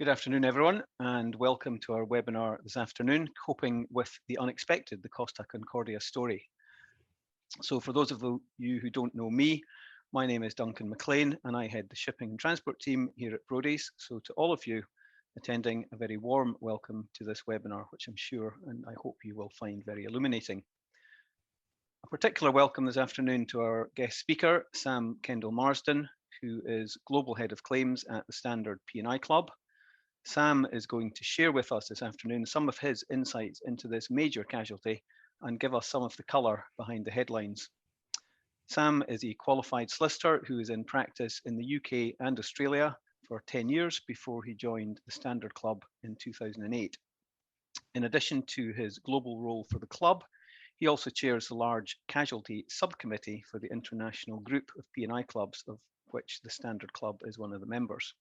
Good afternoon, everyone, and welcome to our webinar this afternoon, Coping with the Unexpected, the Costa Concordia story. So for those of you who don't know me, my name is Duncan MacLean and I head the shipping and transport team here at Brodie's. So to all of you attending, a very warm welcome to this webinar, which I'm sure and I hope you will find very illuminating. A particular welcome this afternoon to our guest speaker, Sam Kendall-Marsden, who is Global Head of Claims at the Standard P&I Club. Sam is going to share with us this afternoon some of his insights into this major casualty and give us some of the colour behind the headlines. Sam is a qualified solicitor who is in practice in the UK and Australia for 10 years before he joined the Standard Club in 2008. In addition to his global role for the club, he also chairs the large casualty subcommittee for the international group of P&I clubs, of which the Standard Club is one of the members.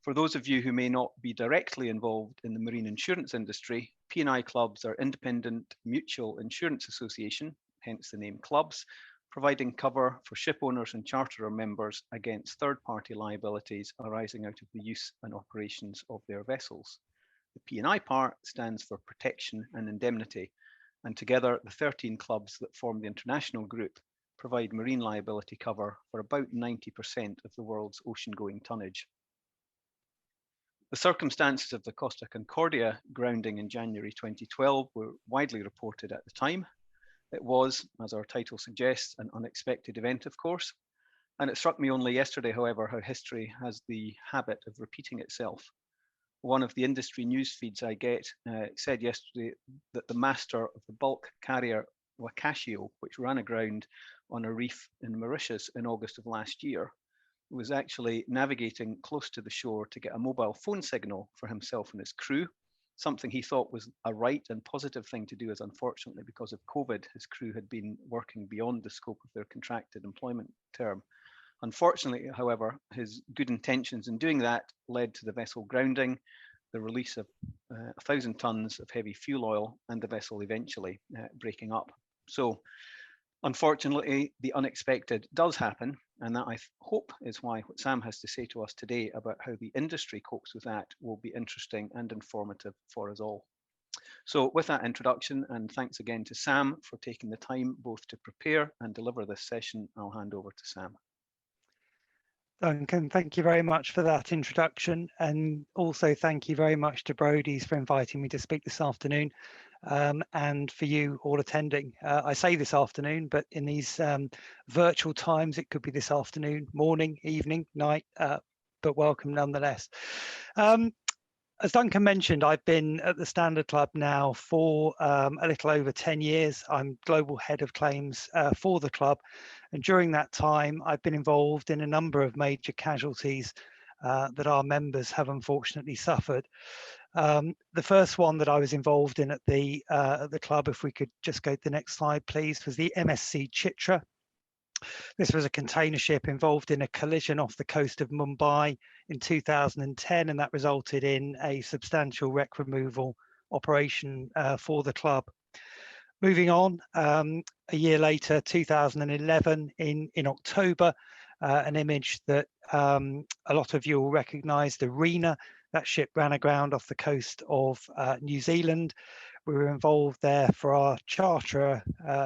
For those of you who may not be directly involved in the marine insurance industry, P&I clubs are independent mutual insurance association, hence the name clubs, providing cover for ship owners and charterer members against third-party liabilities arising out of the use and operations of their vessels. The P&I part stands for protection and indemnity, and together the 13 clubs that form the international group provide marine liability cover for about 90% of the world's ocean-going tonnage. The circumstances of the Costa Concordia grounding in January 2012 were widely reported at the time. It was, as our title suggests, an unexpected event, of course. And it struck me only yesterday, however, how history has the habit of repeating itself. One of the industry news feeds I get said yesterday that the master of the bulk carrier Wakashio, which ran aground on a reef in Mauritius in August of last year, was actually navigating close to the shore to get a mobile phone signal for himself and his crew, something he thought was a right and positive thing to do, as unfortunately because of COVID, his crew had been working beyond the scope of their contracted employment term. Unfortunately, however, his good intentions in doing that led to the vessel grounding, the release of 1,000 tons of heavy fuel oil, and the vessel eventually breaking up. So, unfortunately, the unexpected does happen, and that I hope is why what Sam has to say to us today about how the industry copes with that will be interesting and informative for us all. So with that introduction, and thanks again to Sam for taking the time both to prepare and deliver this session, I'll hand over to Sam. Duncan, thank you very much for that introduction, and also thank you very much to Brodie's for inviting me to speak this afternoon, and for you all attending. I say this afternoon, but in these virtual times, it could be this afternoon, morning, evening, night, but welcome nonetheless. As Duncan mentioned, I've been at the Standard Club now for a little over 10 years. I'm Global Head of Claims for the club. And during that time, I've been involved in a number of major casualties that our members have unfortunately suffered. The first one that I was involved in at the club, if we could just go to the next slide, please, was the MSC Chitra. This was a container ship involved in a collision off the coast of Mumbai in 2010, and that resulted in a substantial wreck removal operation for the club. Moving on, a year later, 2011, in October, an image that a lot of you will recognise, the Rena. That ship ran aground off the coast of New Zealand. We were involved there for our charterer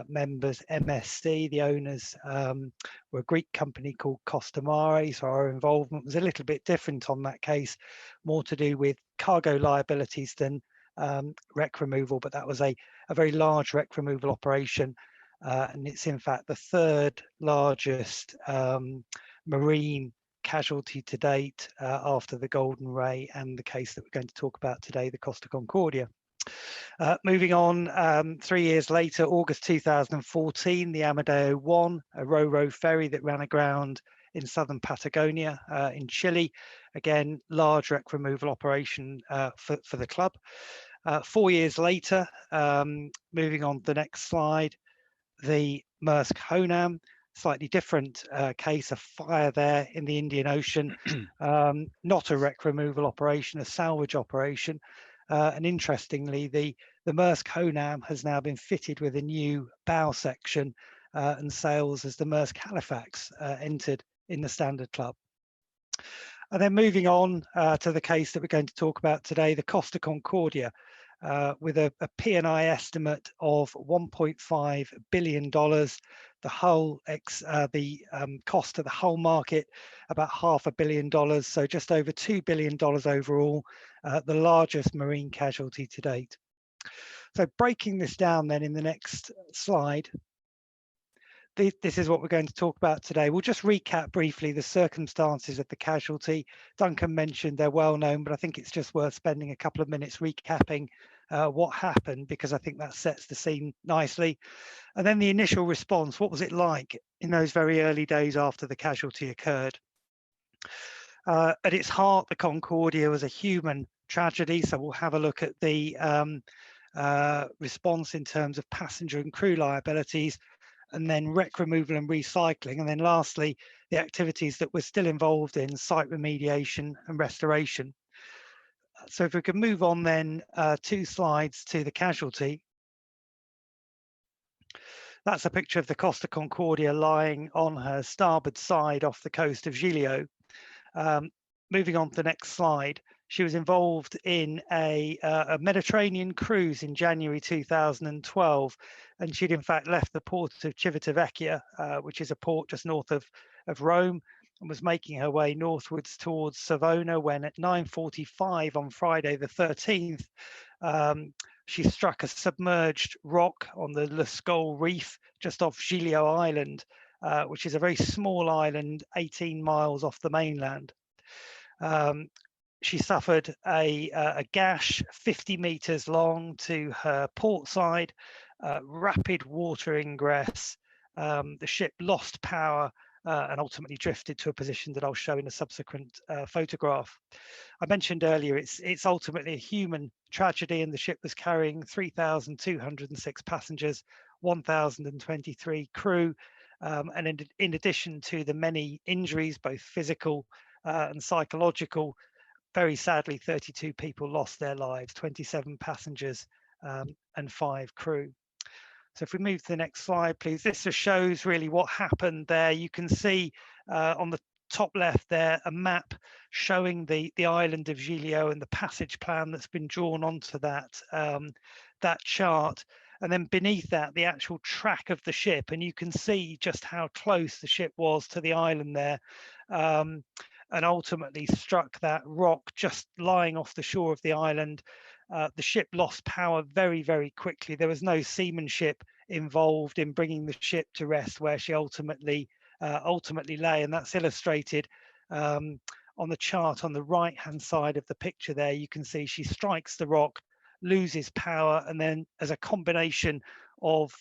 members, MSC. The owners were a Greek company called Costa Concordia, so our involvement was a little bit different on that case, more to do with cargo liabilities than wreck removal, but that was a very large wreck removal operation, and it's in fact the third largest marine casualty to date after the Golden Ray and the case that we're going to talk about today, the Costa Concordia. Moving on, 3 years later, August 2014, the Amadeo 1, a ro-ro ferry that ran aground in southern Patagonia in Chile. Again, large wreck removal operation for the club. 4 years later, moving on to the next slide, the Maersk Honam, slightly different case, a fire there in the Indian Ocean, not a wreck removal operation, a salvage operation. And interestingly, the Maersk Honam has now been fitted with a new bow section and sails as the Maersk Halifax entered in the Standard Club. And then moving on to the case that we're going to talk about today, the Costa Concordia, with a P&I estimate of $1.5 billion. The whole cost of the whole market, about $500 million, so just over $2 billion overall, the largest marine casualty to date. So breaking this down then in the next slide, this is what we're going to talk about today. We'll just recap briefly the circumstances of the casualty. Duncan mentioned they're well known, but I think it's just worth spending a couple of minutes recapping what happened, because I think that sets the scene nicely. And then the initial response, what was it like in those very early days after the casualty occurred? At its heart, the Concordia was a human tragedy, so we'll have a look at the response in terms of passenger and crew liabilities, and then wreck removal and recycling, and then lastly, the activities that we're still involved in, site remediation and restoration. So if we could move on then 2 slides to the casualty. That's a picture of the Costa Concordia lying on her starboard side off the coast of Giglio. Moving on to the next slide, she was involved in a Mediterranean cruise in January 2012, and she'd in fact left the port of Civitavecchia, which is a port just north of Rome, and was making her way northwards towards Savona when at 9:45 on Friday the 13th, she struck a submerged rock on the Lascaux Reef just off Giglio Island, which is a very small island 18 miles off the mainland. She suffered a gash 50 meters long to her port side, rapid water ingress. The ship lost power and ultimately drifted to a position that I'll show in a subsequent photograph. I mentioned earlier it's ultimately a human tragedy, and the ship was carrying 3,206 passengers, 1,023 crew, and in addition to the many injuries, both physical and psychological, very sadly 32 people lost their lives, 27 passengers and 5 crew. So if we move to the next slide, please. This just shows really what happened there. You can see on the top left there a map showing the island of Giglio and the passage plan that's been drawn onto that that chart, and then beneath that the actual track of the ship, and you can see just how close the ship was to the island there, and ultimately struck that rock just lying off the shore of the island. The ship lost power very, very quickly. There was no seamanship involved in bringing the ship to rest where she ultimately lay, and that's illustrated on the chart on the right-hand side of the picture there. You can see she strikes the rock, loses power, and then as a combination of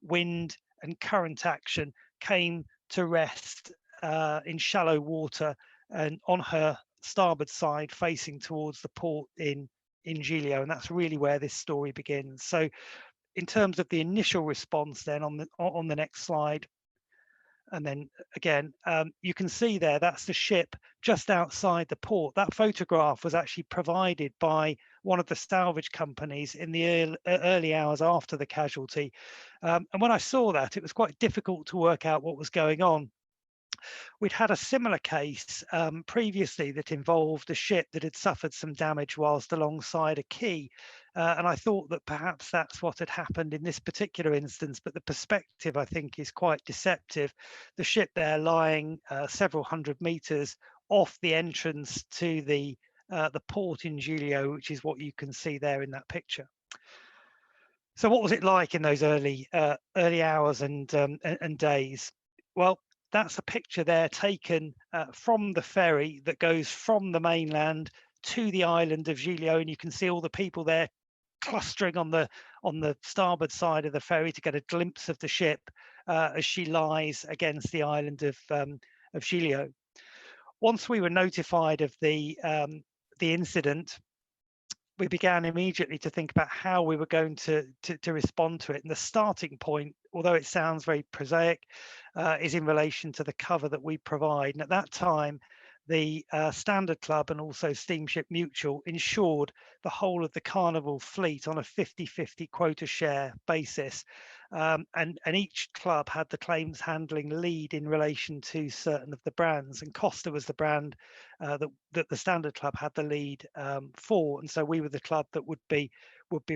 wind and current action came to rest in shallow water and on her starboard side facing towards the port in Giglio, and that's really where this story begins. So in terms of the initial response then on the next slide, and then again, you can see there that's the ship just outside the port. That photograph was actually provided by one of the salvage companies in the early hours after the casualty, and when I saw that, it was quite difficult to work out what was going on. We'd had a similar case previously that involved a ship that had suffered some damage whilst alongside a quay, and I thought that perhaps that's what had happened in this particular instance, but the perspective I think is quite deceptive. The ship there lying several hundred meters off the entrance to the port in Giglio, which is what you can see there in that picture. So what was it like in those early hours and days? Well, that's a picture there taken from the ferry that goes from the mainland to the island of Giglio, and you can see all the people there clustering on the starboard side of the ferry to get a glimpse of the ship as she lies against the island of Giglio. Once we were notified of the incident, we began immediately to think about how we were going to respond to it. And the starting point, although it sounds very prosaic, is in relation to the cover that we provide. And at that time, the Standard Club and also Steamship Mutual insured the whole of the Carnival fleet on a 50-50 quota share basis. and each club had the claims handling lead in relation to certain of the brands, and Costa was the brand that the Standard Club had the lead for, and so we were the club that would be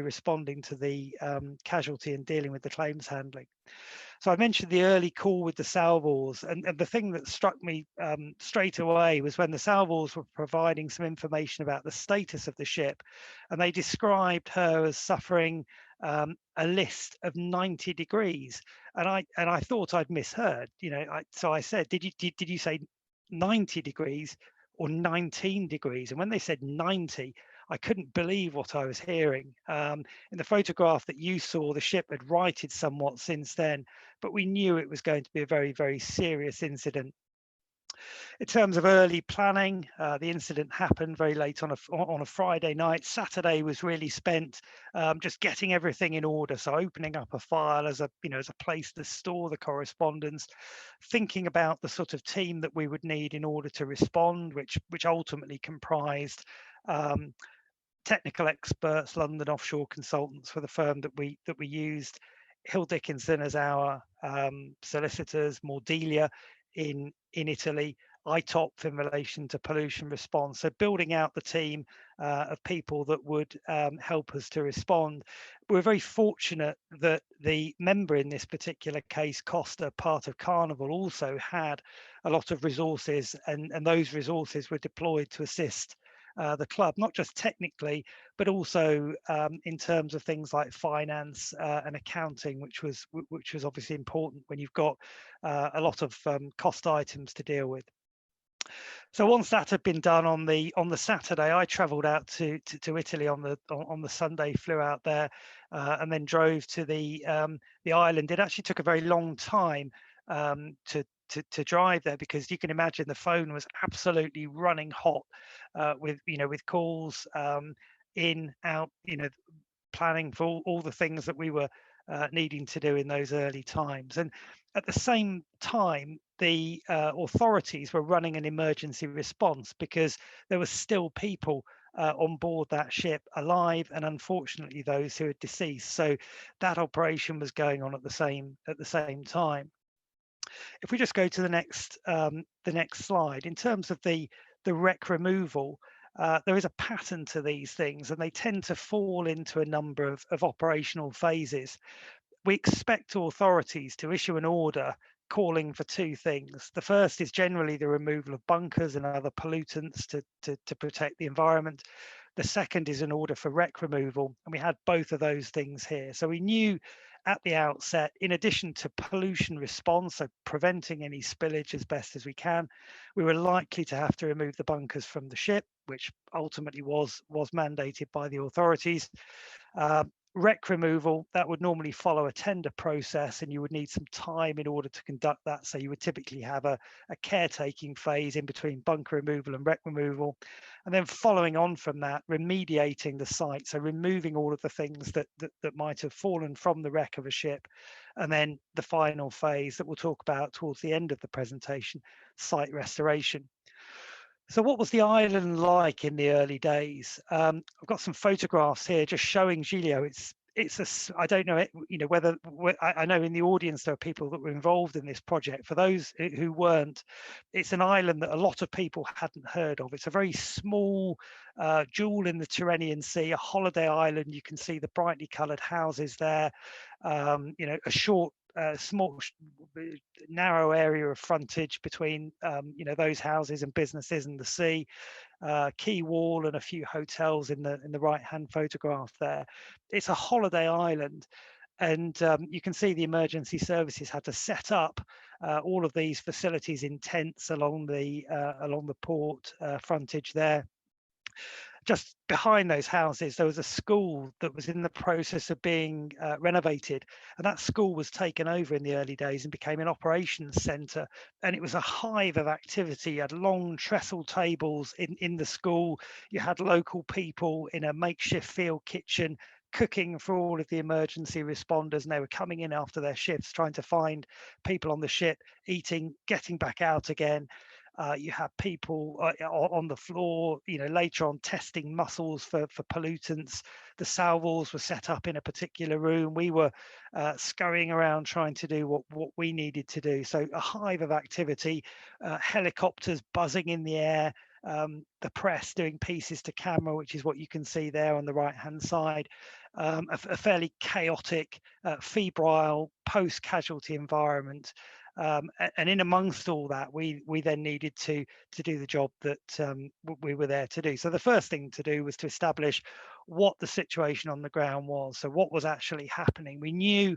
responding to the casualty and dealing with the claims handling. So I mentioned the early call with the Salvors, and the thing that struck me straight away was when the Salvors were providing some information about the status of the ship, and they described her as suffering a list of 90 degrees, and I thought I'd misheard. So I said, did you say 90 degrees or 19 degrees? And when they said 90, I couldn't believe what I was hearing. In the photograph that you saw, the ship had righted somewhat since then, but we knew it was going to be a very, very serious incident. In terms of early planning, the incident happened very late on a Friday night. Saturday was really spent just getting everything in order. So opening up a file as a place to store the correspondence, thinking about the sort of team that we would need in order to respond, which ultimately comprised technical experts, London offshore consultants for the firm that we used, Hill Dickinson as our solicitors, Mordelia in Italy, ITOP in relation to pollution response. So building out the team of people that would help us to respond. We're very fortunate that the member in this particular case, Costa, part of Carnival, also had a lot of resources, and those resources were deployed to assist the club, not just technically, but also in terms of things like finance and accounting, which was obviously important when you've got a lot of cost items to deal with. So once that had been done on the Saturday, I travelled out to Italy on the Sunday, flew out there, and then drove to the island. It actually took a very long time to drive there, because you can imagine the phone was absolutely running hot with calls in, out, planning for all the things that we were needing to do in those early times. And at the same time, the authorities were running an emergency response, because there were still people on board that ship alive, and unfortunately those who had deceased. So that operation was going on at the same time. If we just go to the next slide, in terms of the wreck removal, there is a pattern to these things, and they tend to fall into a number of operational phases. We expect authorities to issue an order calling for two things. The first is generally the removal of bunkers and other pollutants to protect the environment. The second is an order for wreck removal, and we had both of those things here. So we knew at the outset, in addition to pollution response, so preventing any spillage as best as we can, we were likely to have to remove the bunkers from the ship, which ultimately was mandated by the authorities. Wreck removal, that would normally follow a tender process, and you would need some time in order to conduct that. So you would typically have a caretaking phase in between bunker removal and wreck removal. And then following on from that, remediating the site. So removing all of the things that might have fallen from the wreck of a ship. And then the final phase that we'll talk about towards the end of the presentation, site restoration. So what was the island like in the early days? I've got some photographs here just showing Giglio. I don't know, whether I know in the audience there are people that were involved in this project. For those who weren't, it's an island that a lot of people hadn't heard of. It's a very small jewel in the Tyrrhenian Sea, a holiday island. You can see the brightly coloured houses there. A short small narrow area of frontage between those houses and businesses and the sea, quay wall and a few hotels in the right hand photograph there. It's a holiday island, and you can see the emergency services had to set up all of these facilities in tents along the port frontage there. Just behind those houses, there was a school that was in the process of being renovated, and that school was taken over in the early days and became an operations centre. And it was a hive of activity. You had long trestle tables in the school. You had local people in a makeshift field kitchen cooking for all of the emergency responders, and they were coming in after their shifts, trying to find people on the ship, eating, getting back out again. You had people on the floor, later on testing mussels for pollutants. The salvos were set up in a particular room. We were scurrying around trying to do what we needed to do. So a hive of activity, helicopters buzzing in the air, the press doing pieces to camera, which is what you can see there on the right hand side. A fairly chaotic, febrile post-casualty environment. And in amongst all that, we then needed to do the job that we were there to do. So the first thing to do was to establish what the situation on the ground was. So what was actually happening? We knew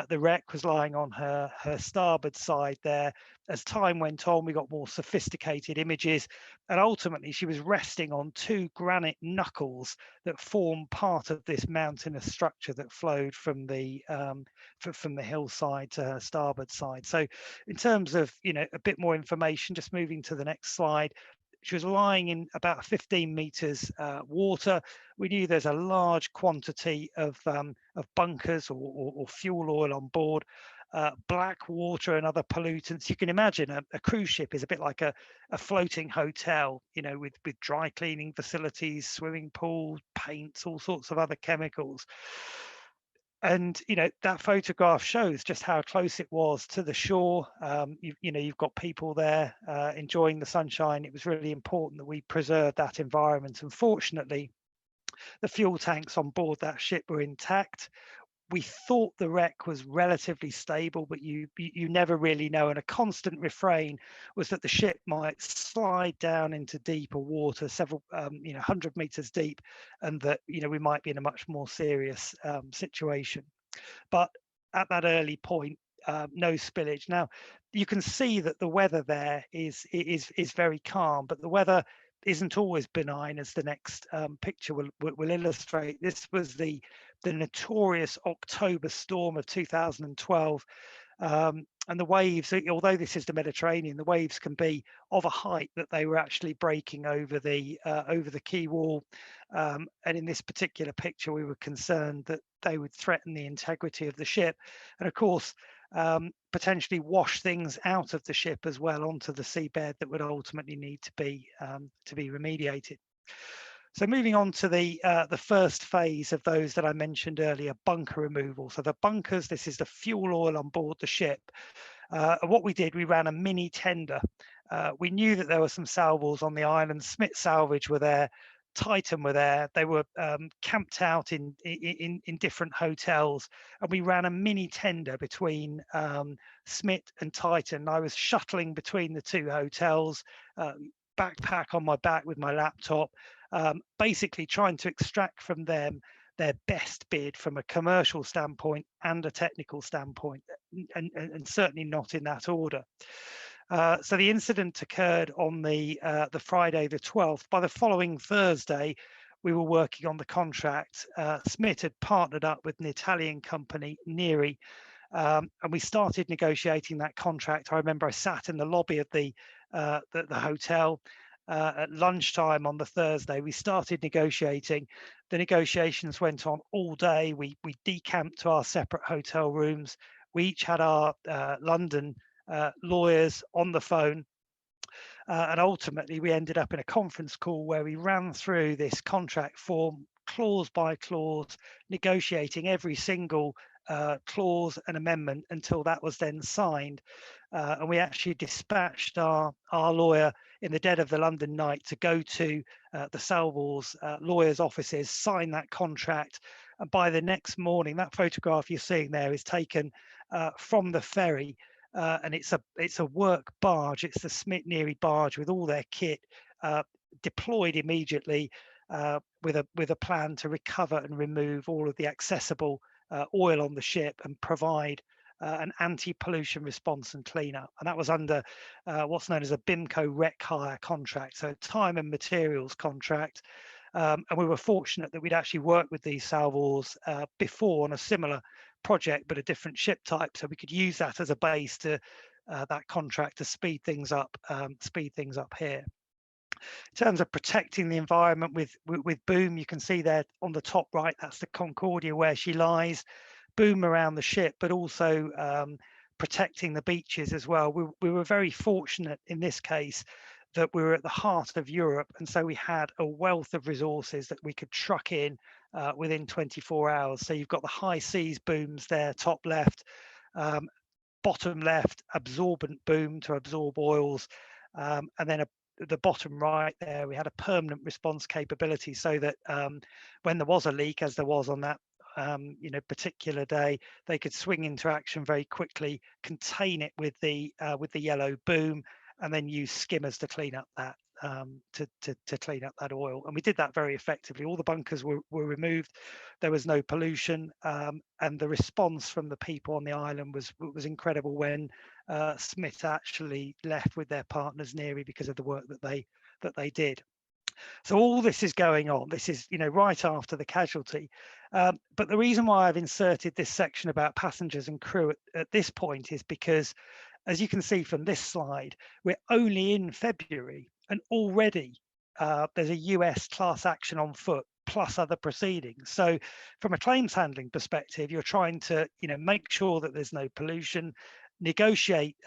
the wreck was lying on her starboard side there. As time went on, we got more sophisticated images, and ultimately she was resting on two granite knuckles that form part of this mountainous structure that flowed from the hillside to her starboard side. So in terms of a bit more information, just moving to the next slide, she was lying in about 15 meters water. We knew there's a large quantity of bunkers or fuel oil on board, black water and other pollutants. You can imagine a cruise ship is a bit like a floating hotel, with dry cleaning facilities, swimming pools, paints, all sorts of other chemicals. And that photograph shows just how close it was to the shore. You've got people there enjoying the sunshine. It was really important that we preserve that environment. Unfortunately, the fuel tanks on board that ship were intact. We thought the wreck was relatively stable, but you never really know. And a constant refrain was that the ship might slide down into deeper water, several 100 meters deep, and that we might be in a much more serious situation. But at that early point, no spillage. Now you can see that the weather there is very calm, but the weather isn't always benign, as the next picture will illustrate. This was the notorious October storm of 2012. And the waves, although this is the Mediterranean, the waves can be of a height that they were actually breaking over the quay wall. And in this particular picture, we were concerned that they would threaten the integrity of the ship, and of course, potentially wash things out of the ship as well onto the seabed that would ultimately need to be remediated. So moving on to the first phase of those that I mentioned earlier, bunker removal. So the bunkers, this is the fuel oil on board the ship. What we did, we ran a mini tender. We knew that there were some salvos on the island. Smith Salvage were there, Titan were there. They were camped out in different hotels, and we ran a mini tender between Smith and Titan. I was shuttling between the two hotels, backpack on my back with my laptop, basically trying to extract from them their best bid from a commercial standpoint and a technical standpoint, and certainly not in that order. So the incident occurred on the Friday the 12th. By the following Thursday, we were working on the contract. Smith had partnered up with an Italian company, Neri, and we started negotiating that contract. I remember I sat in the lobby of the hotel at lunchtime on the Thursday. We started negotiating. The negotiations went on all day. We decamped to our separate hotel rooms. We each had our London lawyers on the phone. And ultimately, we ended up in a conference call where we ran through this contract form, clause by clause, negotiating every single clause and amendment until that was then signed. And we actually dispatched our lawyer in the dead of the London night to go to the salvos lawyers' offices, sign that contract. And by the next morning, that photograph you're seeing there is taken from the ferry. And it's a work barge. It's the Smith Neri barge with all their kit deployed immediately with a plan to recover and remove all of the accessible oil on the ship and provide an anti-pollution response and cleanup. And that was under what's known as a BIMCO wreck hire contract, so time and materials contract. And we were fortunate that we'd actually worked with these salvos before on a similar project, but a different ship type, so we could use that as a base to that contract to speed things up here. In terms of protecting the environment with boom, you can see there on the top right, that's the Concordia where she lies. Boom around the ship, but also protecting the beaches as well. We were very fortunate in this case that we were at the heart of Europe, and so we had a wealth of resources that we could truck in within 24 hours. So you've got the high seas booms there, top left, bottom left, absorbent boom to absorb oils, and then the bottom right there, we had a permanent response capability, so that when there was a leak, as there was on that particular day, they could swing into action very quickly, contain it with the yellow boom, and then use skimmers to clean up that to clean up that oil. And we did that very effectively. All the bunkers were removed. There was no pollution, and the response from the people on the island was incredible when Smith actually left with their partners Neary because of the work that they did. So all this is going on. This is, right after the casualty. But the reason why I've inserted this section about passengers and crew at this point is because, as you can see from this slide, we're only in February, and already there's a US class action on foot, plus other proceedings. So from a claims handling perspective, you're trying to, make sure that there's no pollution, negotiate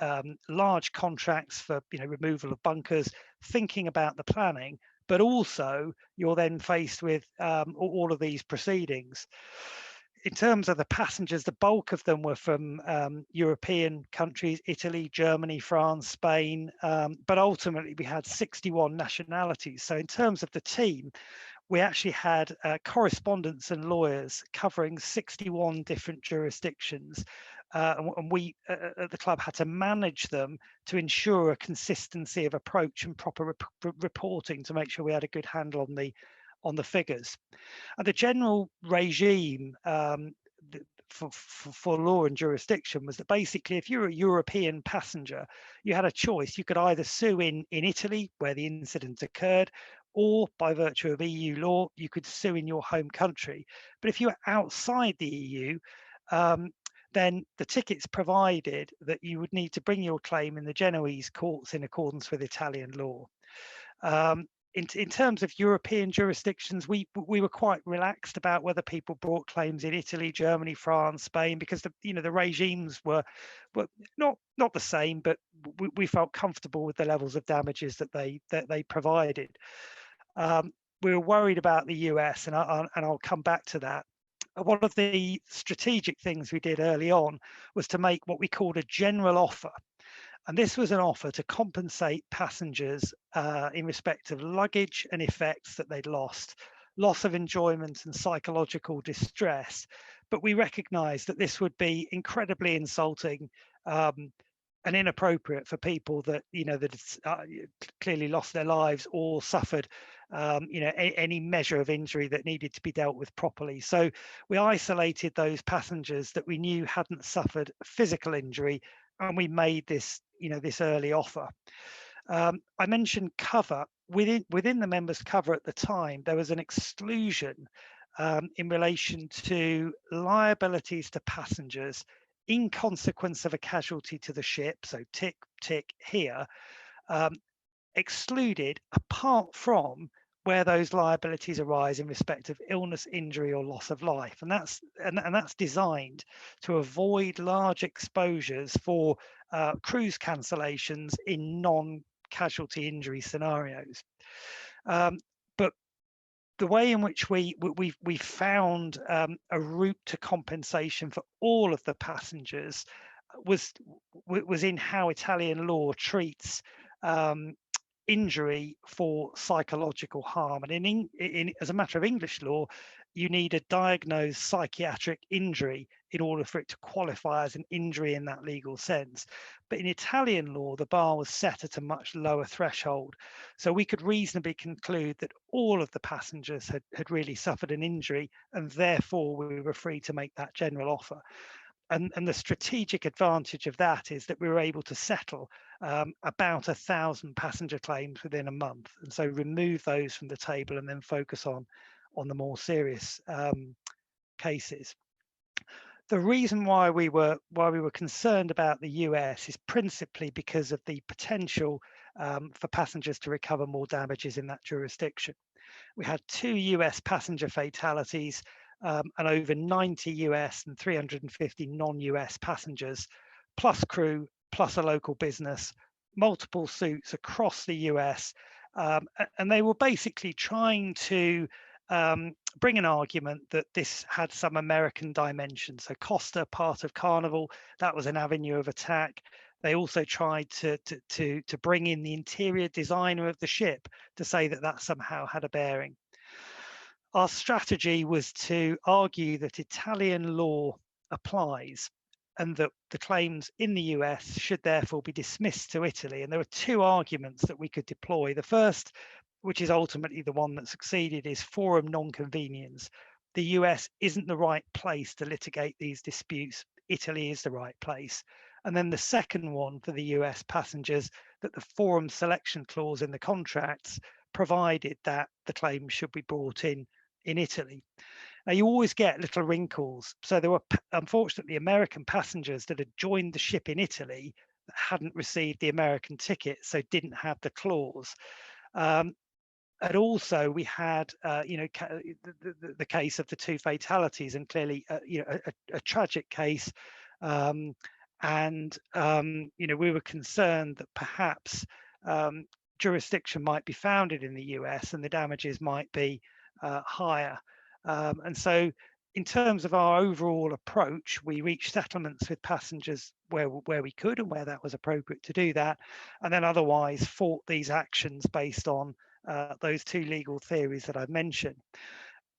large contracts for, removal of bunkers, thinking about the planning, but also you're then faced with all of these proceedings. In terms of the passengers, the bulk of them were from European countries, Italy, Germany, France, Spain, but ultimately we had 61 nationalities. So in terms of the team, we actually had correspondents and lawyers covering 61 different jurisdictions. And we at the club had to manage them to ensure a consistency of approach and proper reporting to make sure we had a good handle on the figures. And the general regime for law and jurisdiction was that basically, if you're a European passenger, you had a choice. You could either sue in Italy, where the incident occurred, or by virtue of EU law, you could sue in your home country. But if you were outside the EU, then the tickets provided that you would need to bring your claim in the Genoese courts in accordance with Italian law. In terms of European jurisdictions, we were quite relaxed about whether people brought claims in Italy, Germany, France, Spain, because the regimes were not the same, but we felt comfortable with the levels of damages that they provided. We were worried about the US, and I'll come back to that. One of the strategic things we did early on was to make what we called a general offer. And this was an offer to compensate passengers in respect of luggage and effects that they'd lost, loss of enjoyment and psychological distress. But we recognised that this would be incredibly insulting and inappropriate for people that clearly lost their lives or suffered any measure of injury that needed to be dealt with properly. So we isolated those passengers that we knew hadn't suffered physical injury, and we made this this early offer. I mentioned cover. Within the members' cover at the time, there was an exclusion in relation to liabilities to passengers in consequence of a casualty to the ship, so tick here, excluded apart from where those liabilities arise in respect of illness, injury, or loss of life, and that's designed to avoid large exposures for cruise cancellations in non-casualty injury scenarios. But the way in which we found a route to compensation for all of the passengers was in how Italian law treats injury for psychological harm. And as a matter of English law, you need a diagnosed psychiatric injury in order for it to qualify as an injury in that legal sense. But in Italian law, the bar was set at a much lower threshold. So we could reasonably conclude that all of the passengers had really suffered an injury, and therefore we were free to make that general offer. And the strategic advantage of that is that we were able to settle about 1,000 passenger claims within a month, and so remove those from the table and then focus on the more serious cases. The reason why we were concerned about the US is principally because of the potential for passengers to recover more damages in that jurisdiction. We had 2 US passenger fatalities and over 90 US and 350 non-US passengers plus crew, plus a local business, multiple suits across the US. And they were basically trying to bring an argument that this had some American dimension. So Costa, part of Carnival, that was an avenue of attack. They also tried to bring in the interior designer of the ship to say that that somehow had a bearing. Our strategy was to argue that Italian law applies and that the claims in the US should therefore be dismissed to Italy. And there were two arguments that we could deploy. The first, which is ultimately the one that succeeded, is forum non-conveniens. The US isn't the right place to litigate these disputes. Italy is the right place. And then the second one for the US passengers, that the forum selection clause in the contracts provided that the claim should be brought in Italy. Now, you always get little wrinkles. So there were, unfortunately, American passengers that had joined the ship in Italy that hadn't received the American ticket, so didn't have the clause. And also we had, the case of the two fatalities, and clearly, a tragic case. We were concerned that perhaps jurisdiction might be founded in the US and the damages might be higher. And so in terms of our overall approach, we reached settlements with passengers where we could and where that was appropriate to do that, and then otherwise fought these actions based on those two legal theories that I've mentioned.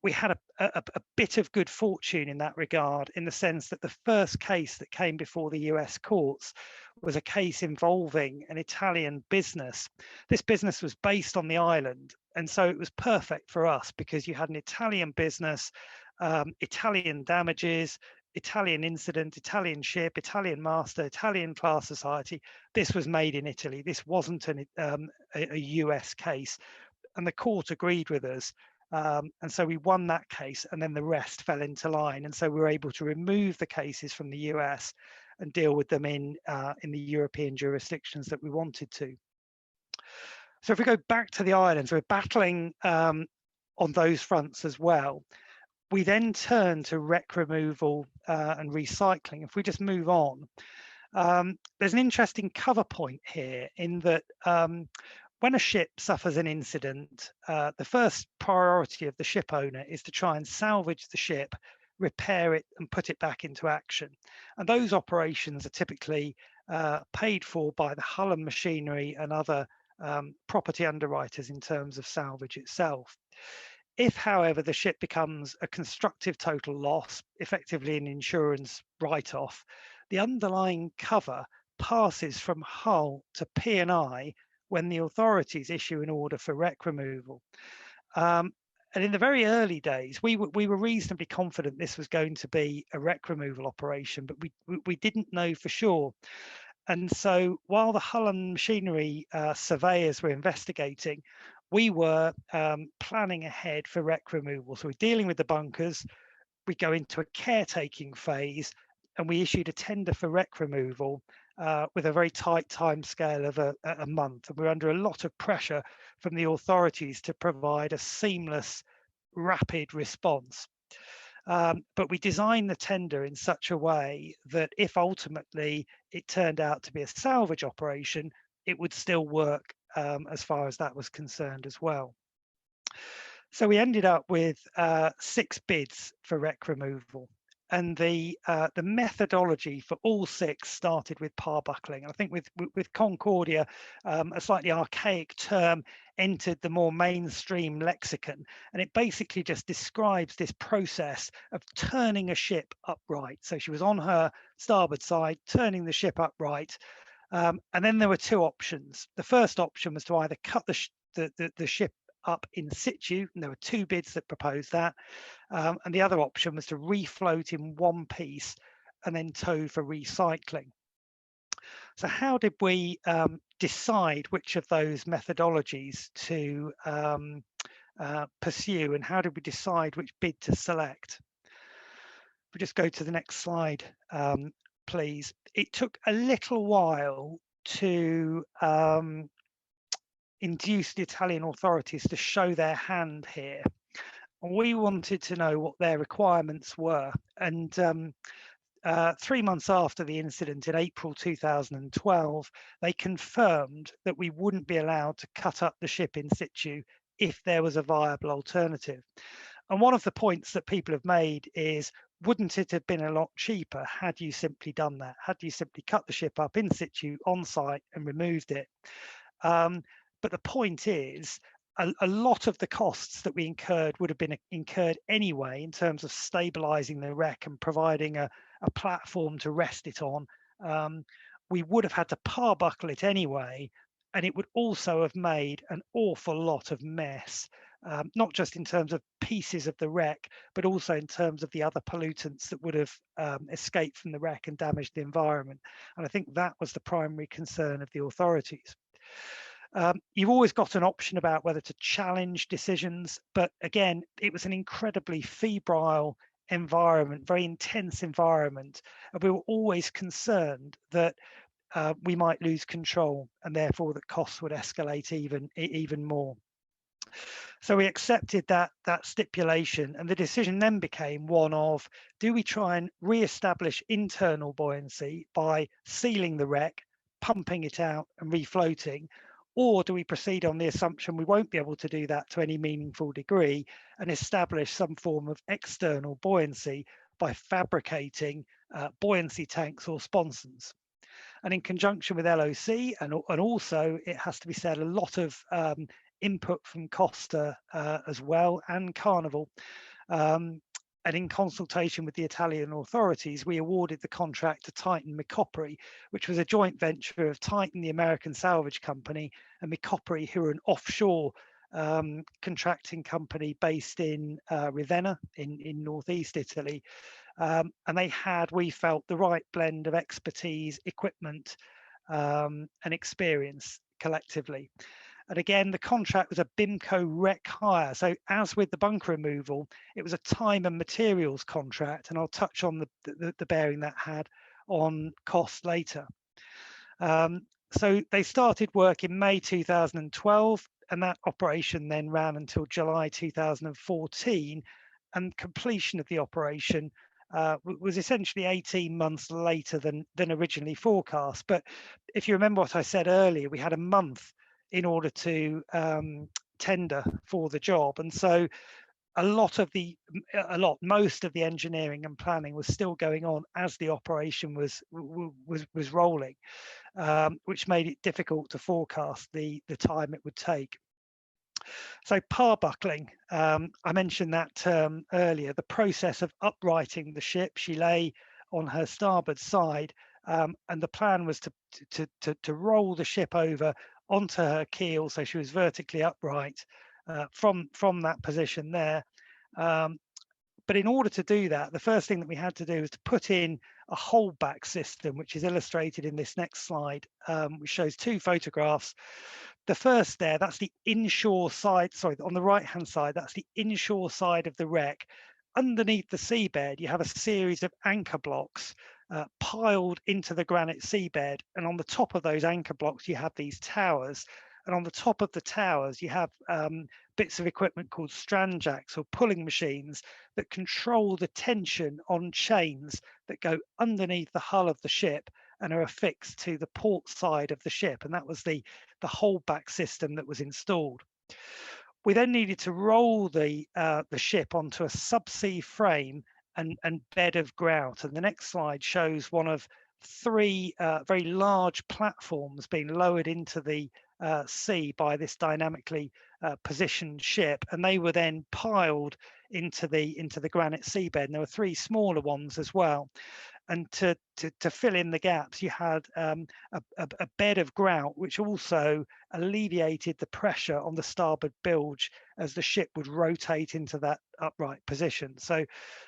We had a bit of good fortune in that regard, in the sense that the first case that came before the US courts was a case involving an Italian business. This business was based on the island, and so it was perfect for us because you had an Italian business, Italian damages, Italian incident, Italian ship, Italian master, Italian class society. This was made in Italy. This wasn't a US case, and the court agreed with us. And so we won that case, and then the rest fell into line. And so we were able to remove the cases from the US and deal with them in the European jurisdictions that we wanted to. So if we go back to the islands, we're battling on those fronts as well. We then turn to wreck removal and recycling. If we just move on, there's an interesting cover point here in that when a ship suffers an incident, the first priority of the ship owner is to try and salvage the ship, repair it and put it back into action. And those operations are typically paid for by the hull and machinery and other property underwriters in terms of salvage itself. If, however, the ship becomes a constructive total loss, effectively an insurance write-off, the underlying cover passes from hull to P&I when the authorities issue an order for wreck removal. And in the very early days, we were reasonably confident this was going to be a wreck removal operation, but we didn't know for sure. And so while the hull and machinery surveyors were investigating, we were planning ahead for wreck removal. So we're dealing with the bunkers, we go into a caretaking phase, and we issued a tender for wreck removal with a very tight time scale of a month. And we're under a lot of pressure from the authorities to provide a seamless, rapid response. But we designed the tender in such a way that if ultimately it turned out to be a salvage operation, it would still work as far as that was concerned as well. So we ended up with 6 bids for wreck removal. And the methodology for all 6 started with parbuckling. I think with Concordia, a slightly archaic term entered the more mainstream lexicon, and it basically just describes this process of turning a ship upright. So she was on her starboard side, turning the ship upright, and then there were 2 options. The first option was to either cut the ship up in situ, and there were 2 bids that proposed that, and the other option was to refloat in one piece and then tow for recycling. So how did we decide which of those methodologies to pursue, and how did we decide which bid to select? If we just go to the next slide, please. It took a little while to induce the Italian authorities to show their hand here. We wanted to know what their requirements were, and 3 months after the incident in April 2012, they confirmed that we wouldn't be allowed to cut up the ship in situ if there was a viable alternative. And one of the points that people have made is, wouldn't it have been a lot cheaper had you simply done that? Had you simply cut the ship up in situ on site and removed it? But the point is, a lot of the costs that we incurred would have been incurred anyway in terms of stabilizing the wreck and providing a platform to rest it on. We would have had to parbuckle it anyway, and it would also have made an awful lot of mess, not just in terms of pieces of the wreck, but also in terms of the other pollutants that would have escaped from the wreck and damaged the environment. And I think that was the primary concern of the authorities. You've always got an option about whether to challenge decisions, but again, it was an incredibly febrile environment, very intense environment, and we were always concerned that we might lose control and therefore that costs would escalate even more. So we accepted that stipulation, and the decision then became one of, do we try and re-establish internal buoyancy by sealing the wreck, pumping it out and refloating, or do we proceed on the assumption we won't be able to do that to any meaningful degree and establish some form of external buoyancy by fabricating buoyancy tanks or sponsons? And in conjunction with LOC, and also it has to be said, a lot of input from Costa as well, and Carnival. And in consultation with the Italian authorities, we awarded the contract to Titan McCoppery, which was a joint venture of Titan, the American salvage company, and McCoppery, who are an offshore contracting company based in Ravenna in northeast Italy. And they had, we felt, the right blend of expertise, equipment, and experience collectively. And again, the contract was a BIMCO rec hire. So as with the bunker removal, it was a time and materials contract, and I'll touch on the bearing that had on cost later. So they started work in May 2012, and that operation then ran until July 2014, and completion of the operation was essentially 18 months later than originally forecast. But if you remember what I said earlier, we had a month in order to tender for the job, and so most of the engineering and planning was still going on as the operation was rolling, which made it difficult to forecast the time it would take. So parbuckling, I mentioned that term earlier, the process of uprighting the ship. She lay on her starboard side, and the plan was to roll the ship over onto her keel, so she was vertically upright from that position there. But in order to do that, the first thing that we had to do was to put in a holdback system, which is illustrated in this next slide, which shows two photographs. The first there, that's the inshore side, sorry, on the right-hand side, that's the inshore side of the wreck. Underneath the seabed, you have a series of anchor blocks piled into the granite seabed, and on the top of those anchor blocks you have these towers, and on the top of the towers you have bits of equipment called strand jacks or pulling machines that control the tension on chains that go underneath the hull of the ship and are affixed to the port side of the ship, and that was the holdback system that was installed. We then needed to roll the ship onto a subsea frame and bed of grout. And the next slide shows one of three very large platforms being lowered into the sea by this dynamically positioned ship, and they were then piled into the granite seabed. And there were three smaller ones as well. And to fill in the gaps, you had a bed of grout, which also alleviated the pressure on the starboard bilge as the ship would rotate into that upright position. So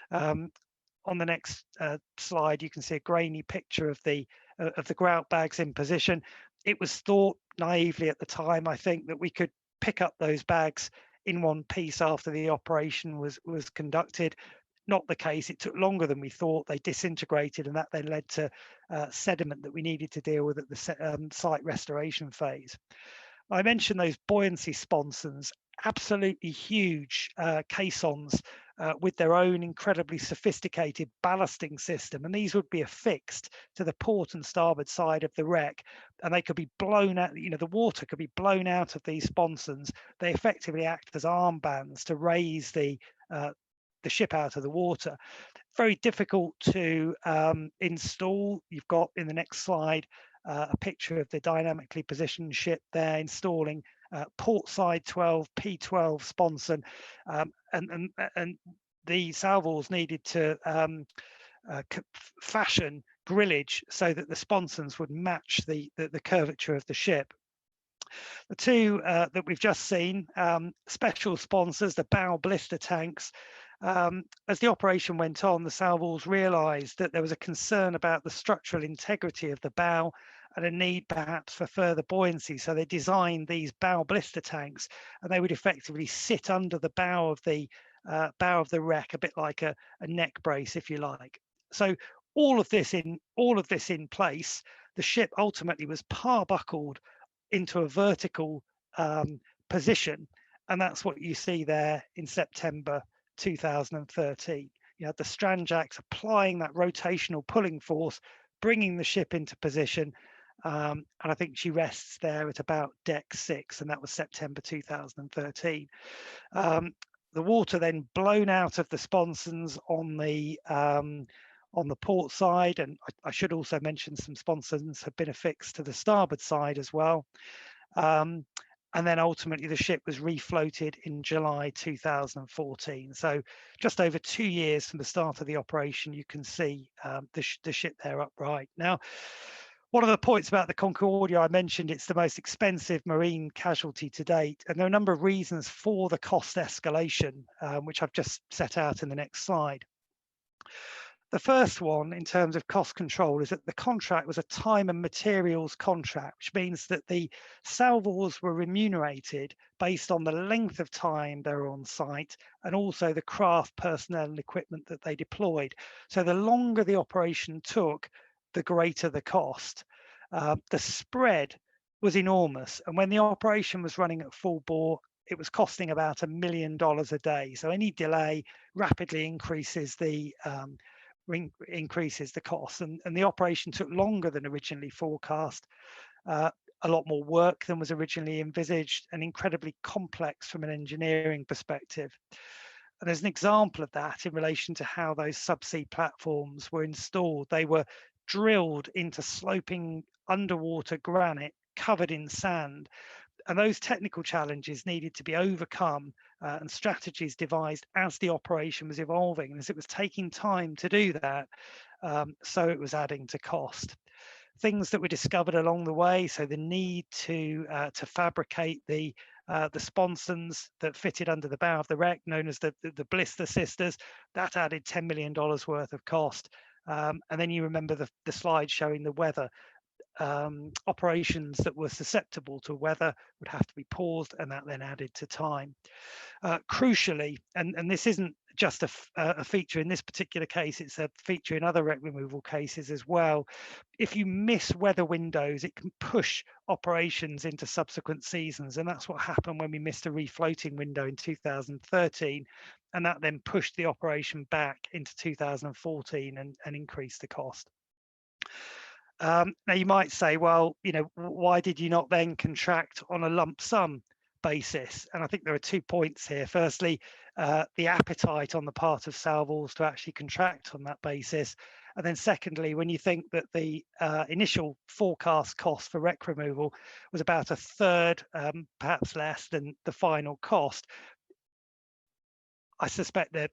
on the next slide, you can see a grainy picture of the grout bags in position. It was thought naively at the time, I think, that we could pick up those bags in one piece after the operation was conducted. Not the case. It took longer than we thought. They disintegrated, and that then led to sediment that we needed to deal with at the site restoration phase. I mentioned those buoyancy sponsons, absolutely huge caissons with their own incredibly sophisticated ballasting system, and these would be affixed to the port and starboard side of the wreck, and they could be blown out. The water could be blown out of these sponsons. They effectively act as armbands to raise the ship out of the water. Very difficult to install. You've got in the next slide a picture of the dynamically positioned ship there installing port side 12 P12 sponson, and the salvors needed to fashion grillage so that the sponsons would match the curvature of the ship. The two that we've just seen, special sponsors, the Bow Blister Tanks. As the operation went on, the salvors realised that there was a concern about the structural integrity of the bow and a need perhaps for further buoyancy. So they designed these Bow Blister Tanks, and they would effectively sit under the bow of the wreck, a bit like a neck brace, if you like. So all of this in place, the ship ultimately was parbuckled into a vertical position, and that's what you see there in September 2013. You had the Stranjacks applying that rotational pulling force, bringing the ship into position, and I think she rests there at about deck 6, and that was September 2013. The water then blown out of the sponsons on the port side, and I should also mention some sponsons have been affixed to the starboard side as well. And then ultimately the ship was refloated in July 2014. So just over 2 years from the start of the operation, you can see the ship there upright. Now, one of the points about the Concordia, I mentioned it's the most expensive marine casualty to date, and there are a number of reasons for the cost escalation, which I've just set out in the next slide. The first one, in terms of cost control, is that the contract was a time and materials contract, which means that the salvors were remunerated based on the length of time they were on site and also the craft personnel and equipment that they deployed. So the longer the operation took, the greater the cost. The spread was enormous, and when the operation was running at full bore, it was costing about $1 million a day. So any delay rapidly increases the cost, and the operation took longer than originally forecast, a lot more work than was originally envisaged, and incredibly complex from an engineering perspective. And there's an example of that in relation to how those subsea platforms were installed. They were drilled into sloping underwater granite covered in sand, and those technical challenges needed to be overcome and strategies devised as the operation was evolving, and as it was taking time to do that, so it was adding to cost. Things that were discovered along the way, so the need to fabricate the sponsons that fitted under the bow of the wreck, known as the blister sisters, that added $10 million worth of cost. And then you remember the slide showing the weather. Operations that were susceptible to weather would have to be paused, and that then added to time. Crucially, and this isn't just a feature in this particular case, it's a feature in other wreck removal cases as well. If you miss weather windows, it can push operations into subsequent seasons, and that's what happened when we missed a refloating window in 2013, and that then pushed the operation back into 2014 and increased the cost. Now you might say, well, why did you not then contract on a lump sum basis? And I think there are 2 points here. Firstly, the appetite on the part of salvors to actually contract on that basis. And then secondly, when you think that the initial forecast cost for wreck removal was about a third, perhaps less than the final cost, I suspect that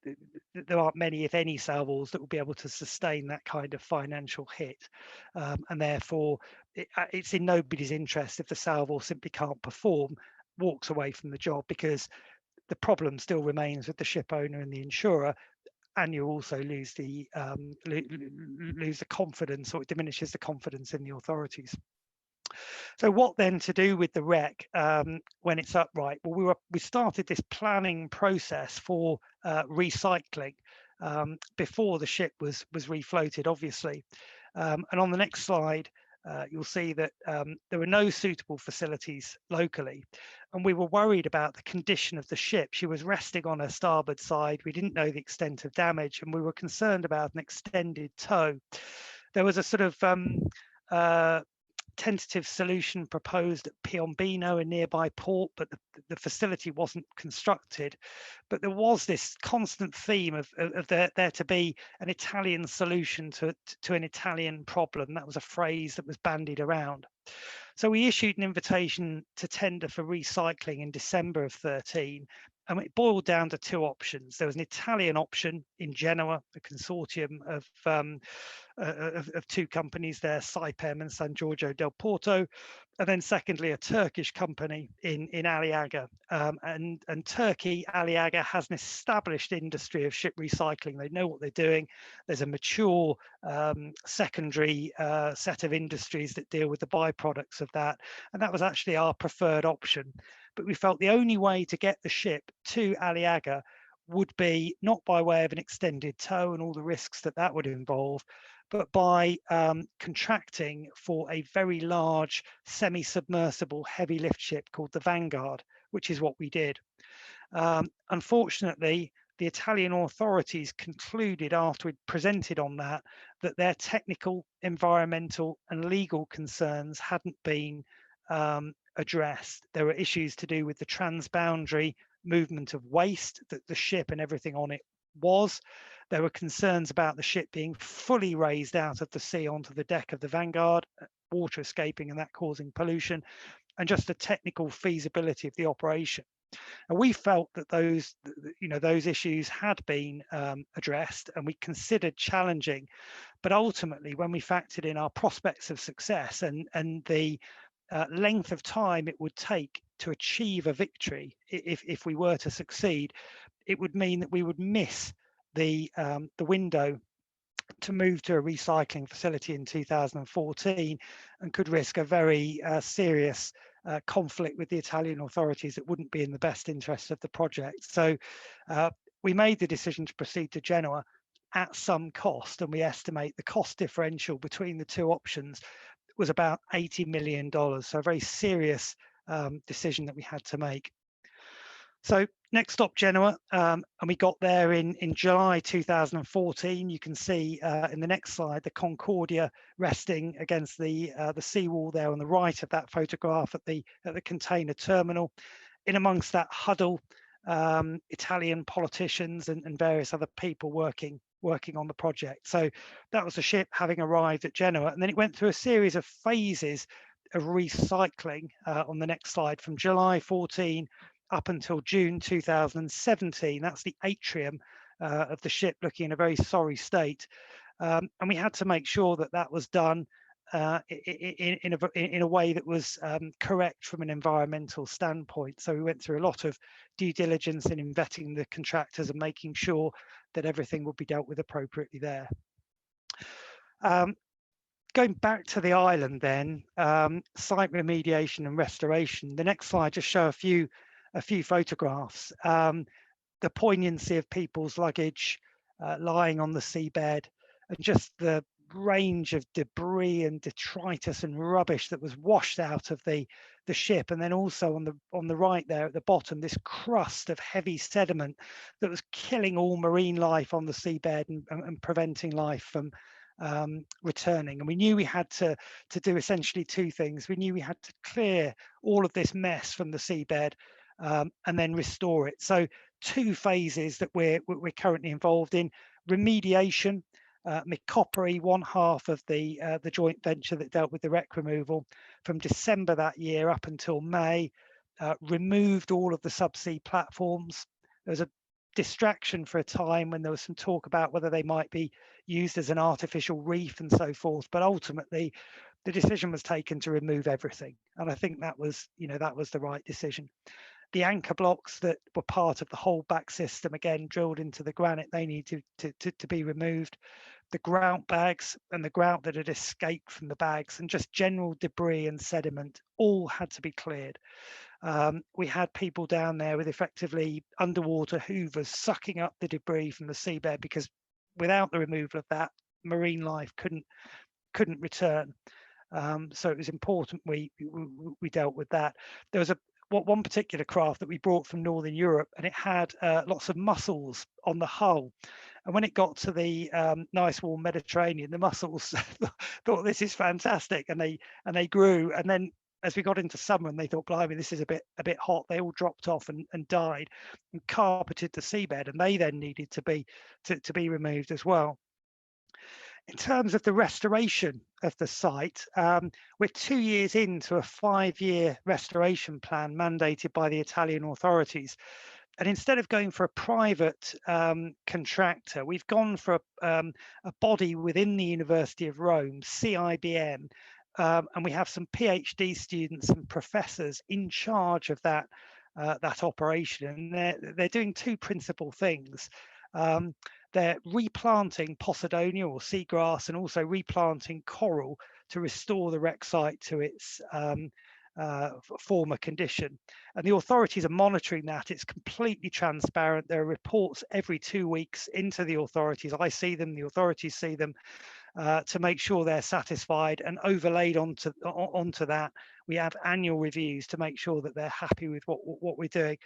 there aren't many, if any, salvors that will be able to sustain that kind of financial hit. And therefore, it's in nobody's interest if the salvor simply can't perform, walks away from the job, because the problem still remains with the ship owner and the insurer, and you also lose the confidence, or it diminishes the confidence in the authorities. So what then to do with the wreck when it's upright? Well, we started this planning process for recycling before the ship was refloated, obviously. And on the next slide, you'll see that there were no suitable facilities locally, and we were worried about the condition of the ship. She was resting on her starboard side. We didn't know the extent of damage, and we were concerned about an extended tow. There was a sort of tentative solution proposed at Piombino, a nearby port, but the facility wasn't constructed. But there was this constant theme of there to be an Italian solution to an Italian problem. That was a phrase that was bandied around. So we issued an invitation to tender for recycling in December of 13. And it boiled down to two options. There was an Italian option in Genoa, a consortium of two companies there, Saipem and San Giorgio del Porto, and then secondly a Turkish company in Aliaga. And Turkey, Aliaga, has an established industry of ship recycling. They know what they're doing. There's a mature secondary set of industries that deal with the byproducts of that, and that was actually our preferred option. But we felt the only way to get the ship to Aliaga would be not by way of an extended tow and all the risks that that would involve, but by contracting for a very large semi-submersible heavy lift ship called the Vanguard, which is what we did. Unfortunately, the Italian authorities concluded after we'd presented on that their technical, environmental and legal concerns hadn't been addressed. There were issues to do with the transboundary movement of waste that the ship and everything on it was. There were concerns about the ship being fully raised out of the sea onto the deck of the Vanguard, water escaping and that causing pollution, and just the technical feasibility of the operation. And we felt that those issues had been addressed, and we considered challenging. But ultimately, when we factored in our prospects of success and the length of time it would take to achieve a victory, if we were to succeed, it would mean that we would miss the window to move to a recycling facility in 2014 and could risk a very serious conflict with the Italian authorities that wouldn't be in the best interest of the project. So we made the decision to proceed to Genoa at some cost, and we estimate the cost differential between the two options was about $80 million. So a very serious decision that we had to make. So next stop, Genoa, and we got there in July 2014. You can see in the next slide the Concordia resting against the seawall there on the right of that photograph at the container terminal. In amongst that huddle, Italian politicians and various other people working on the project. So that was the ship having arrived at Genoa, and then it went through a series of phases of recycling on the next slide from July 14 up until June 2017. That's the atrium of the ship looking in a very sorry state. And we had to make sure that that was done in a way that was correct from an environmental standpoint. So we went through a lot of due diligence in vetting the contractors and making sure that everything would be dealt with appropriately there. Going back to the island then, site remediation and restoration. The next slide just show a few photographs. The poignancy of people's luggage lying on the seabed, and just the range of debris and detritus and rubbish that was washed out of the ship, and then also on the right there at the bottom, this crust of heavy sediment that was killing all marine life on the seabed and preventing life from returning. And we knew we had to do essentially two things. We knew we had to clear all of this mess from the seabed and then restore it. So two phases that we're currently involved in: remediation. McCoppery, one half of the joint venture that dealt with the wreck removal, from December that year up until May, removed all of the subsea platforms. There was a distraction for a time when there was some talk about whether they might be used as an artificial reef and so forth, but ultimately the decision was taken to remove everything, and I think that was the right decision. The anchor blocks that were part of the holdback system, again drilled into the granite, they need to be removed. The grout bags and the grout that had escaped from the bags and just general debris and sediment all had to be cleared. We had people down there with effectively underwater hoovers sucking up the debris from the seabed, because without the removal of that, marine life couldn't return. So it was important we dealt with that. There was one particular craft that we brought from Northern Europe, and it had lots of mussels on the hull. And when it got to the nice warm Mediterranean, the mussels thought this is fantastic, and they grew. And then as we got into summer and they thought, blimey, this is a bit hot, they all dropped off and died and carpeted the seabed, and they then needed to be removed as well. In terms of the restoration of the site, we're 2 years into a 5-year restoration plan mandated by the Italian authorities. And instead of going for a private contractor, we've gone for a body within the University of Rome, CIBM, and we have some PhD students and professors in charge of that operation. And they're doing two principal things. They're replanting Posidonia or seagrass, and also replanting coral to restore the wreck site to its former condition. And the authorities are monitoring that. It's completely transparent. There are reports every 2 weeks into the authorities. I see them, the authorities see them, to make sure they're satisfied, and overlaid onto that, we have annual reviews to make sure that they're happy with what we're doing.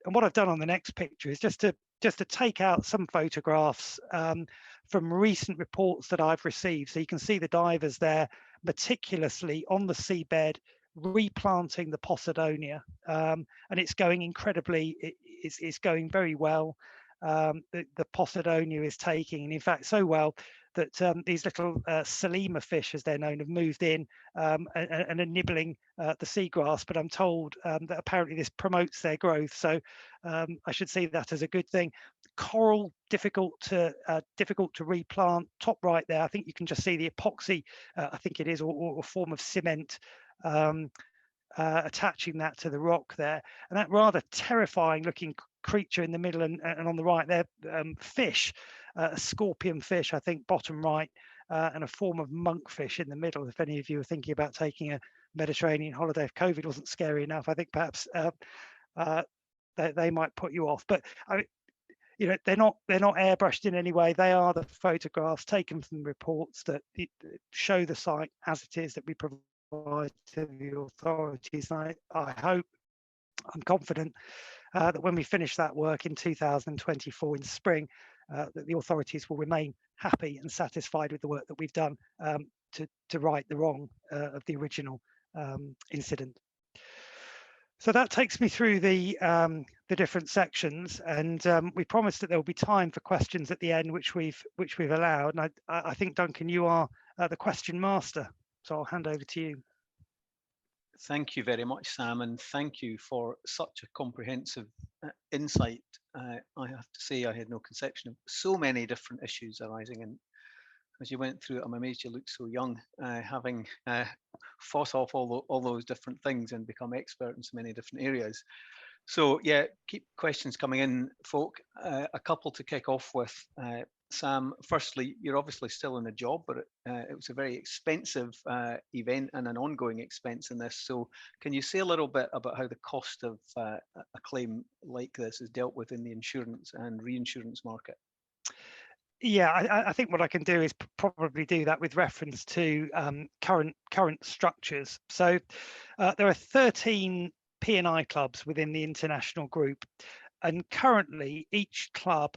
And what I've done on the next picture is just to take out some photographs from recent reports that I've received. So you can see the divers there meticulously on the seabed replanting the Posidonia, and it's going incredibly, it's going very well. The Posidonia is taking, and in fact so well that these little Salima fish, as they're known, have moved in and are nibbling the seagrass. But I'm told that apparently this promotes their growth, so I should see that as a good thing. Coral, difficult to replant. Top right there, I think you can just see the epoxy, I think it is, or a form of cement attaching that to the rock there, and that rather terrifying looking creature in the middle, and on the right there, fish, a scorpion fish, I think, bottom right, and a form of monkfish in the middle. If any of you are thinking about taking a Mediterranean holiday, if COVID wasn't scary enough, I think perhaps they might put you off. But I mean, you know, they're not airbrushed in any way. They are the photographs taken from reports that show the site as it is, that we provide to the authorities. And I'm confident that when we finish that work in 2024 in spring, that the authorities will remain happy and satisfied with the work that we've done to right the wrong of the original incident. So that takes me through the different sections, and we promised that there will be time for questions at the end, which we've allowed. And I think, Duncan, you are the question master, so I'll hand over to you. Thank you very much, Sam, and thank you for such a comprehensive insight. I have to say, I had no conception of so many different issues arising, and as you went through it, I'm amazed you look so young, having fought off all those different things and become expert in so many different areas. So yeah, keep questions coming in, folk. A couple to kick off with. Sam, firstly, you're obviously still in the job, but it was a very expensive event and an ongoing expense in this. So can you say a little bit about how the cost of a claim like this is dealt with in the insurance and reinsurance market? Yeah, I think what I can do is probably do that with reference to current structures. So there are 13 P&I clubs within the international group, and currently each club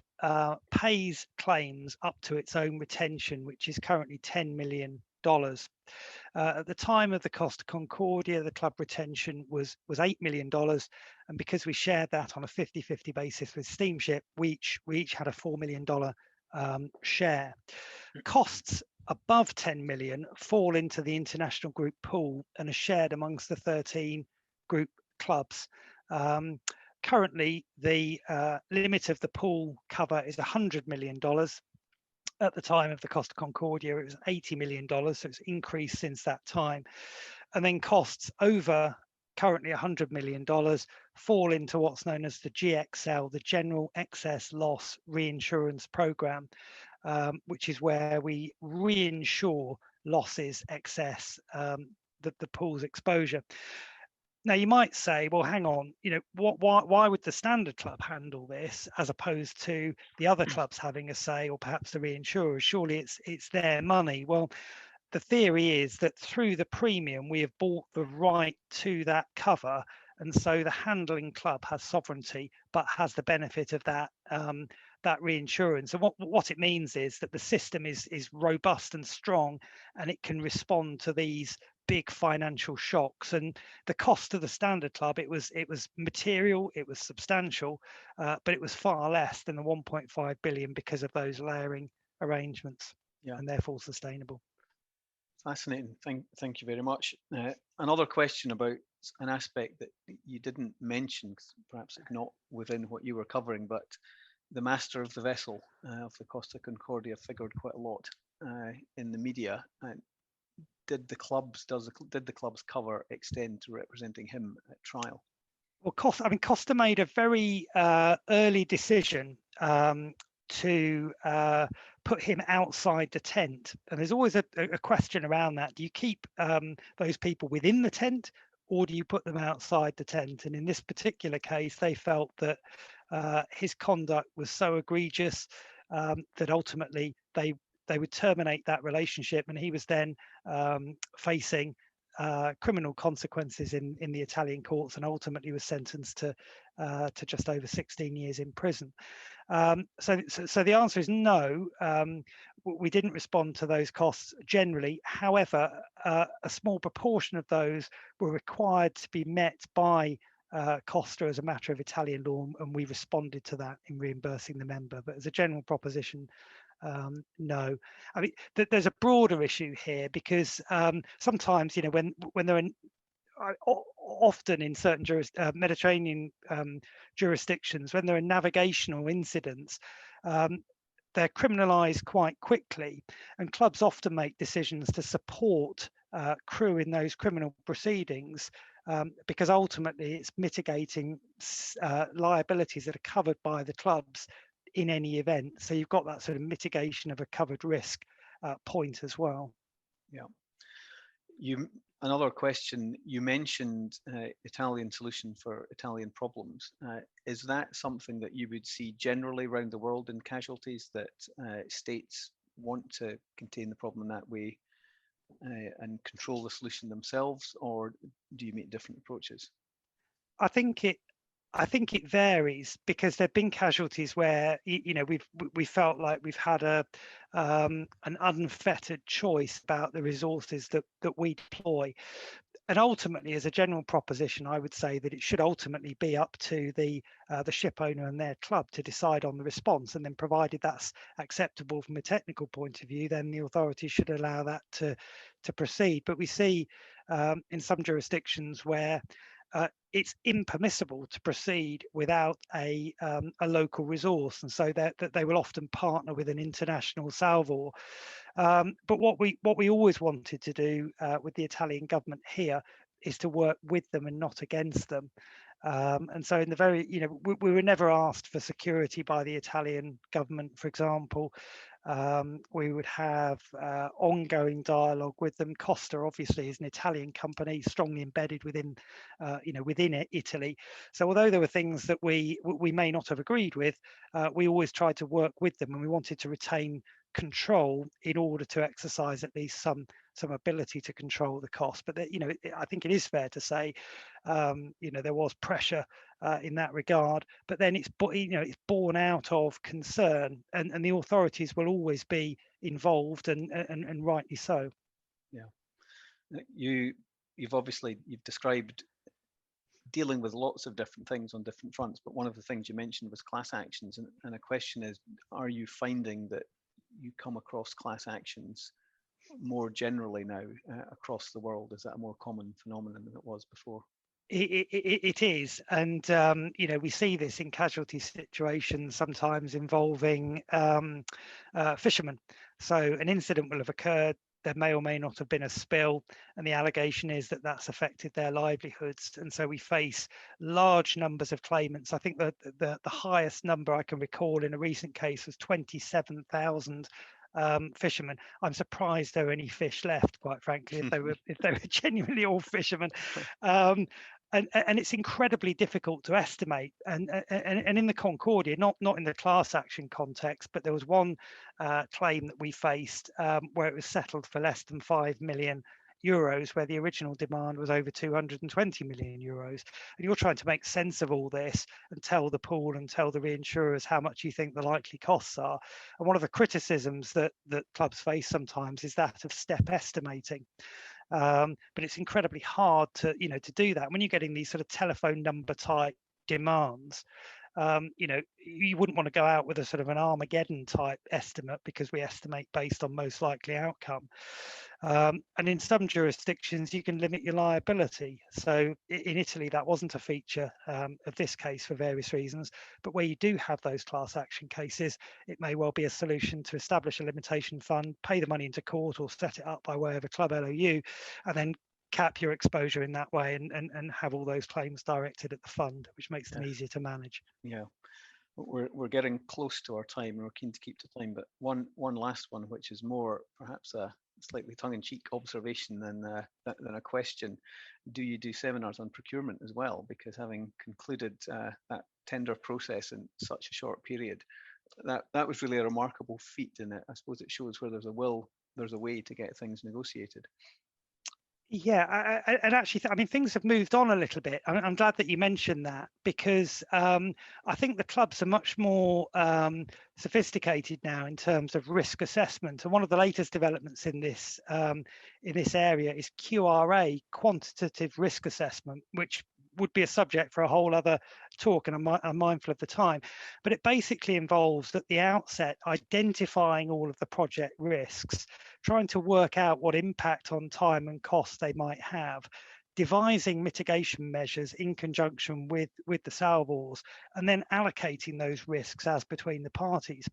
pays claims up to its own retention, which is currently $10 million. At the time of the Costa Concordia, the club retention was $8 million, and because we shared that on a 50-50 basis with Steamship, we each had a $4 million share. Costs above 10 million fall into the international group pool and are shared amongst the 13 group clubs. Currently, the limit of the pool cover is $100 million. At the time of the Costa Concordia, it was $80 million, so it's increased since that time. And then costs over currently $100 million fall into what's known as the GXL, the General Excess Loss Reinsurance Program, which is where we reinsure losses excess the pool's exposure. Now you might say, well, hang on, you know, why would the Standard Club handle this as opposed to the other clubs having a say, or perhaps the reinsurers? Surely it's their money. Well, the theory is that through the premium, we have bought the right to that cover. And so the handling club has sovereignty, but has the benefit of that that reinsurance. And what it means is that the system is robust and strong, and it can respond to these big financial shocks. And the cost of the Standard Club, it was material, it was substantial, but it was far less than the 1.5 billion because of those layering arrangements, and therefore sustainable. Fascinating. Thank you very much. Another question about an aspect that you didn't mention, perhaps it's not within what you were covering, but the master of the vessel of the Costa Concordia figured quite a lot in the media. Did the club's cover extend to representing him at trial? Well, Costa made a very early decision to put him outside the tent, and there's always a question around that. Do you keep those people within the tent, or do you put them outside the tent? And in this particular case, they felt that his conduct was so egregious that ultimately they would terminate that relationship, and he was then facing criminal consequences in the Italian courts, and ultimately was sentenced to just over 16 years in prison. So the answer is no. We didn't respond to those costs generally. However, a small proportion of those were required to be met by Costa as a matter of Italian law, and we responded to that in reimbursing the member. But as a general proposition, no. I mean, there's a broader issue here, because sometimes, you know, when there are often in certain Mediterranean jurisdictions, when there are navigational incidents, they're criminalised quite quickly, and clubs often make decisions to support crew in those criminal proceedings, because ultimately it's mitigating liabilities that are covered by the clubs in any event. So you've got that sort of mitigation of a covered risk point as well. Yeah. Another question, you mentioned Italian solution for Italian problems. Is that something that you would see generally around the world in casualties, that states want to contain the problem in that way and control the solution themselves, or do you meet different approaches? I think it varies, because there've been casualties where, you know, we felt like we've had an unfettered choice about the resources that we deploy. And ultimately, as a general proposition, I would say that it should ultimately be up to the ship owner and their club to decide on the response, and then provided that's acceptable from a technical point of view, then the authorities should allow that to proceed. But we see in some jurisdictions where it's impermissible to proceed without a local resource, and so that they will often partner with an international salvor. But what we always wanted to do with the Italian government here is to work with them and not against them. And so in the very, you know, we were never asked for security by the Italian government, for example. We would have ongoing dialogue with them. Costa obviously is an Italian company, strongly embedded within, within Italy. So although there were things that we may not have agreed with, we always tried to work with them, and we wanted to retain control in order to exercise at least some ability to control the cost. But that, you know, I think it is fair to say, there was pressure in that regard, but then it's born out of concern, and the authorities will always be involved, and rightly so. Yeah, you've described dealing with lots of different things on different fronts, but one of the things you mentioned was class actions, and a question is, are you finding that you come across class actions more generally now across the world? Is that a more common phenomenon than it was before? It is, and we see this in casualty situations, sometimes involving fishermen. So an incident will have occurred, there may or may not have been a spill, and the allegation is that that's affected their livelihoods, and so we face large numbers of claimants. I think that the highest number I can recall in a recent case was 27,000 fishermen. I'm surprised there are any fish left, quite frankly, if they were genuinely all fishermen. and it's incredibly difficult to estimate. And in the Concordia, not in the class action context, but there was one claim that we faced where it was settled for less than 5 million euros, where the original demand was over 220 million euros. And you're trying to make sense of all this and tell the pool and tell the reinsurers how much you think the likely costs are. And one of the criticisms that clubs face sometimes is that of step estimating. But it's incredibly hard to do that when you're getting these sort of telephone number type demands. You wouldn't want to go out with a sort of an Armageddon type estimate, because we estimate based on most likely outcome. And in some jurisdictions, you can limit your liability. So in Italy, that wasn't a feature of this case for various reasons. But where you do have those class action cases, it may well be a solution to establish a limitation fund, pay the money into court, or set it up by way of a club LOU, and then cap your exposure in that way, and have all those claims directed at the fund, which makes them easier to manage. Yeah, we're getting close to our time, and we're keen to keep to time. But one last one, which is more perhaps a slightly tongue-in-cheek observation than a question: do you do seminars on procurement as well? Because having concluded that tender process in such a short period, that was really a remarkable feat, and I suppose it shows where there's a will, there's a way to get things negotiated. Yeah, and actually, I mean, things have moved on a little bit. I'm glad that you mentioned that, because I think the clubs are much more sophisticated now in terms of risk assessment. And one of the latest developments in this area is QRA, quantitative risk assessment, which would be a subject for a whole other talk, and I'm mindful of the time. But it basically involves, at the outset, identifying all of the project risks, trying to work out what impact on time and cost they might have, devising mitigation measures in conjunction with the salvors, and then allocating those risks as between the parties.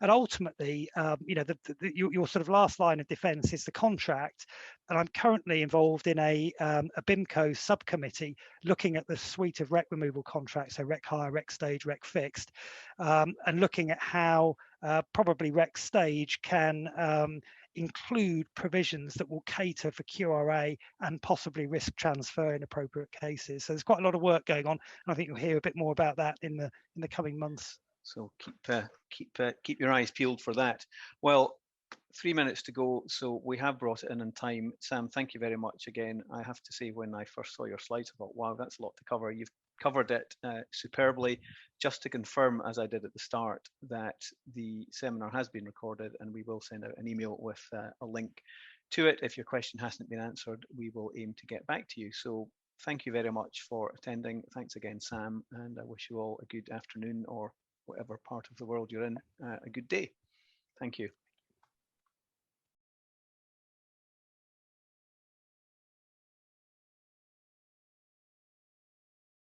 And ultimately, your sort of last line of defence is the contract. And I'm currently involved in a BIMCO subcommittee looking at the suite of wreck removal contracts, so wreck hire, wreck stage, wreck fixed, and looking at how probably wreck stage can include provisions that will cater for QRA and possibly risk transfer in appropriate cases. So there's quite a lot of work going on, and I think you'll hear a bit more about that in the coming months. So keep your eyes peeled for that. Well, 3 minutes to go, so we have brought it in time. Sam, thank you very much again. I have to say, when I first saw your slides, I thought, wow, that's a lot to cover. You've covered it superbly. Just to confirm, as I did at the start, that the seminar has been recorded, and we will send out an email with a link to it. If your question hasn't been answered, we will aim to get back to you. So thank you very much for attending. Thanks again, Sam, and I wish you all a good afternoon, or whatever part of the world you're in, a good day. Thank you.